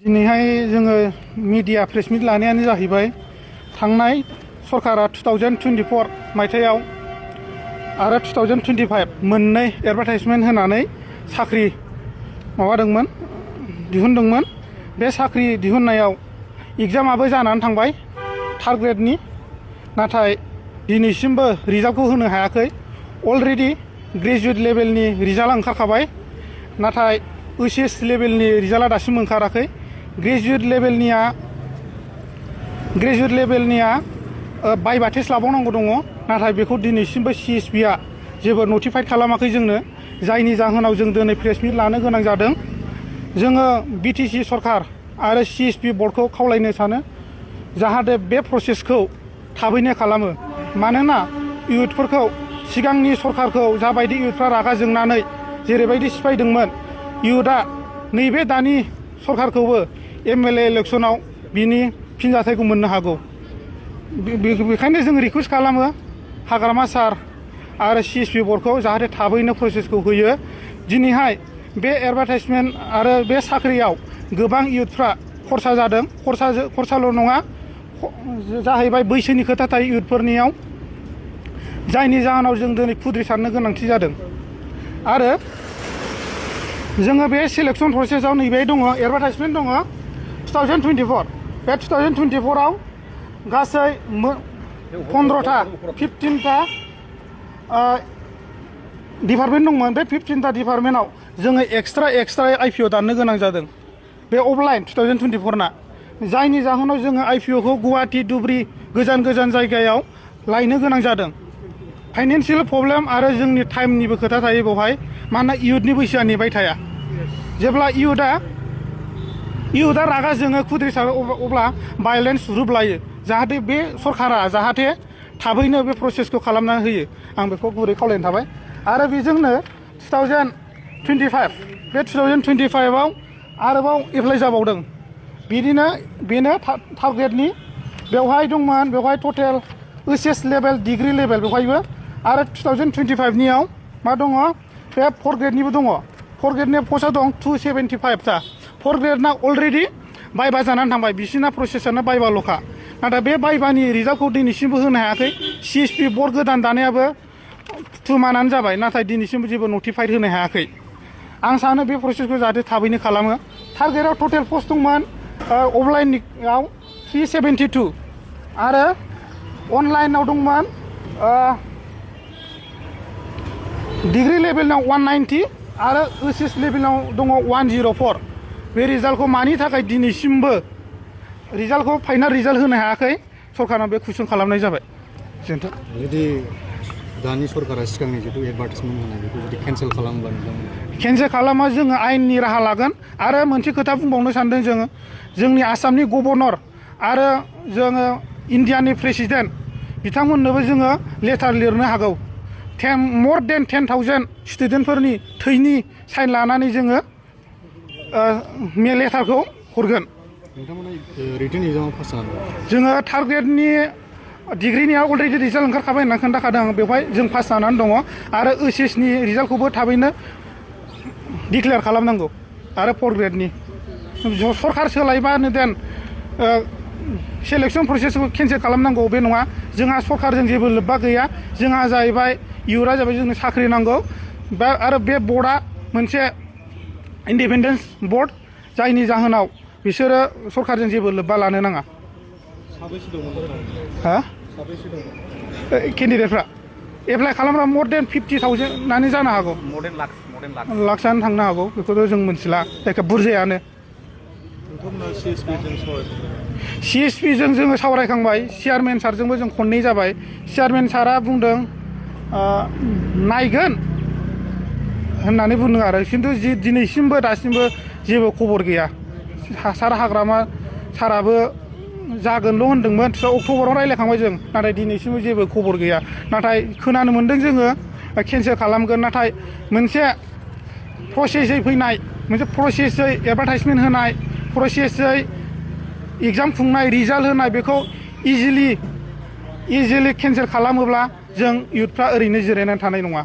दिनैहाय जोङो media press मिट लानायानो जाहैबाय थांनाय सरकारा 2024 मायथाइयाव आरो 2025 मोननै एडभार्टाइजमेन्ट होनानै साख्रि माबादोंमोन दिहुनदोंमोन। बे साख्रि दिहुननायाव एग्जामाबो जानानै थांबाय थार्ड ग्रेडनि, नाथाय दिनैसिमबो रिजाल्टखौ होनो हायाखै। अलरेडि ग्रेजुवेट लेभेलनि रिजाल्टआ ओंखारखाबाय, नाथाय ओइचएस लेभेलनि रिजाल्टआ दासिमबो ओंखाराखै। ग्रेजुवेट लेभेलनिया बाइबा टेस्ट लाबावनांगौ दङ, नाथाय बेखौ दिनैसिमबो CSPआ जेबो नटिफाइड खालामाखै जोंनो, जायनि जाहोनाव जों दिनै प्रेस मिट लानो गोनां जादों। जोङो BTC सरकार आरो CSP बर्डखौ खावलायनो सानो जाहाथे बे प्रसेसखौ थाबैनो खालामो। मानोना इयुथफोरखौ सिगांनि सरकारखौ जाबायदि इयुथफ्रा रागा जोंनानै जेरैबायदि सिफायदोंमोन, इयुथआ नैबे दानि सरकारखौबो MLA इलेक्सनाव बिनि फिनजाथायखौ मोननो हागौ। बेखायनो जों रिकुवेस्ट खालामो हाग्रामा सार आरो CSP बर्डखौ जाहाथे थाबैनो प्रसेसखौ होयो। दिनैहाय बे एडभार्टाइजमेन्ट आरो बे साख्रियाव गोबां इयुथफ्रा खरसा जादों। खरसाल' नङा, जाहैबाय बैसोनि खोथा थायो इयुथफोरनियाव, जायनि जाहोनाव जों दिनै खुद्रि सारनो गोनांथि जादों। आरो जोङो बे सिलेक्सन प्रसेसआव नैबे दङ, एडभार्टाइजमेन्ट दङ 2024। बे 2024आव गासै 15टा डिपार्टमेन्ट दंमोन। बे 15टा डिपार्टमेन्टआव जोङो एक्सट्रा IPO दाननो गोनां जादों। बे अफलाइन 2024 जायनि जाहोनाव जोङो IPOखौ गुवाहाटि धुबुरी गोजान जायगायाव लायनो गोनां जादों। फाइनान्सियेल प्रब्लेम आरो जोंनि टाइमनिबो खोथा थायो बेवहाय, मानोना इयुथनि बैसोआ नेबाय थाया। जेब्ला इयुथआ रागा जोङो खुद्रि सारो अब्ला भायलेन्स रुप लायो। जाहाथे बे सरकारा जाहाथे थाबैनो बे प्रसेसखौ खालामना होयो, आं बेखौ गुरै खावलायनो थाबाय। आरो बेजोंनो 2025 बे 2025आव आरोबाव एप्लाइ जाबावदों। बिदिनो बेनो थार्ड ग्रेडनि बेवहाय दंमोन, बेवहाय टटेल OCS लेभेल डिग्री लेभेल बेवहायबो। आरो 2025नियाव मा दङ, बे फोर्थ ग्रेडनिबो दङ। फोर्थ ग्रेडनि पस्टआ दं 275टा। फोर्थ ग्रेडना अलरेडि बाइबा जानानै थांबाय, बिसिना प्रसेसानो बाइबाल'खा। नाथाय बे बाइबानि रिजाल्टखौ दिनैसिमबो होनो हायाखै। CSP बर्ड गोदान दानायाबो 2 मान्थआनो जाबाय, नाथाय दिनैसिमबो जेबो नटिफाइड होनो हायाखै। आं सानो बे प्रसेसखौ जाहाथे थाबैनो खालामो। थार्ड ग्रेडआव टटेल पस्ट दंमोन अफलाइनआव 372 आरो अनलाइनाव दंमोन डिग्री लेभेलाव 190 आरो OCS लेभेलाव दङ 104। बे रिजाल्टखौ मानि थाखाय दिनैसिमबो रिजाल्टखौ फाइनाल रिजाल्ट होनो हायाखै, सरकारा बे कुइसन खालामनाय जाबाय। गोजोन्थों। जुदि दानि सरकारा सिगांनि जिथु एडभार्टाइजमेन्ट होनाय बेखौ जुदि केन्सेल खालामोब्ला केन्सेल खालामा जोङो आयेननि राहा लागोन। आरो मोनसे खोथा बुंबावनो सानदों जोङो, जोंनि आसामनि गभर्नर आरो जोङो इन्डियानि प्रेसिडेन्ट बिथांमोननोबो जोङो लेटार लिरनो हागौ। more than 10,000 स्टुडेन्टफोरनि थैनि साइन लानानै जोङो लेटारखौ हरगोन। रिटेन एग्जामाव पास जानांगौ। जोङो थार्ड ग्रेडनि डिग्रीनिया अलरेडि रिजाल्ट ओंखारखाबाय होनना खोन्थाखादों आं, बेवहाय जों पास जानानै दङ। आरो OCSनि रिजाल्टखौबो थाबैनो डिक्लेयार खालामनांगौ। आरो फोर्थ ग्रेडनि सरकार सोलायबानो देन सेलेक्सन प्रसेसखौ केन्सेल खालामनांगौ बे नङा। जोंहा सरकारजों जेबो लोब्बा गैया। जोंहा जाहैबाय इयुथआ जाबाय जोंनो साख्रि नांगौ। आरो बे बर्डआ मोनसे इन्डिपेन्डेन्स बर्ड, जायनि जाहोनाव बिसोरो सरकारजों जेबो लोब्बा लानो नाङा। केन्डिडेटफ्रा एप्लाइ खालामग्रा more than 50,000 जानो हागौ, लाखसानो थांनो हागौ, बेखौथ' जों मिथिला, जायखिया बुरजायानो। CSPजों जोङो सावरायखांबाय, चेयारमेन सारजोंबो जों खननै जाबाय। चेयारमेन सारा बुंदों नायगोन होननानै बुंदों आरो, खिन्थु दिनैसिमबो दासिमबो जेबो खबर गैया। हाग्रामा साराबो जागोनल' होनदोंमोन, अक्ट'बराव रायज्लायखांबाय जों, नाथाय दिनैसिमबो जेबो खबर गैया। नाथाय खोनानो मोन्दों जोङो केन्सेल खालामगोन। नाथाय मोनसे प्रसेसै फैनाय, मोनसे प्रसेसै एडभार्टाइजमेन्ट होनाय, प्रसेसै एग्जाम खुंनाय, रिजाल्ट होनाय, बेखौ इजिलि केन्सेल खालामोब्ला जों इयुथफ्रा ओरैनो जिरायनानै थानाय नङा।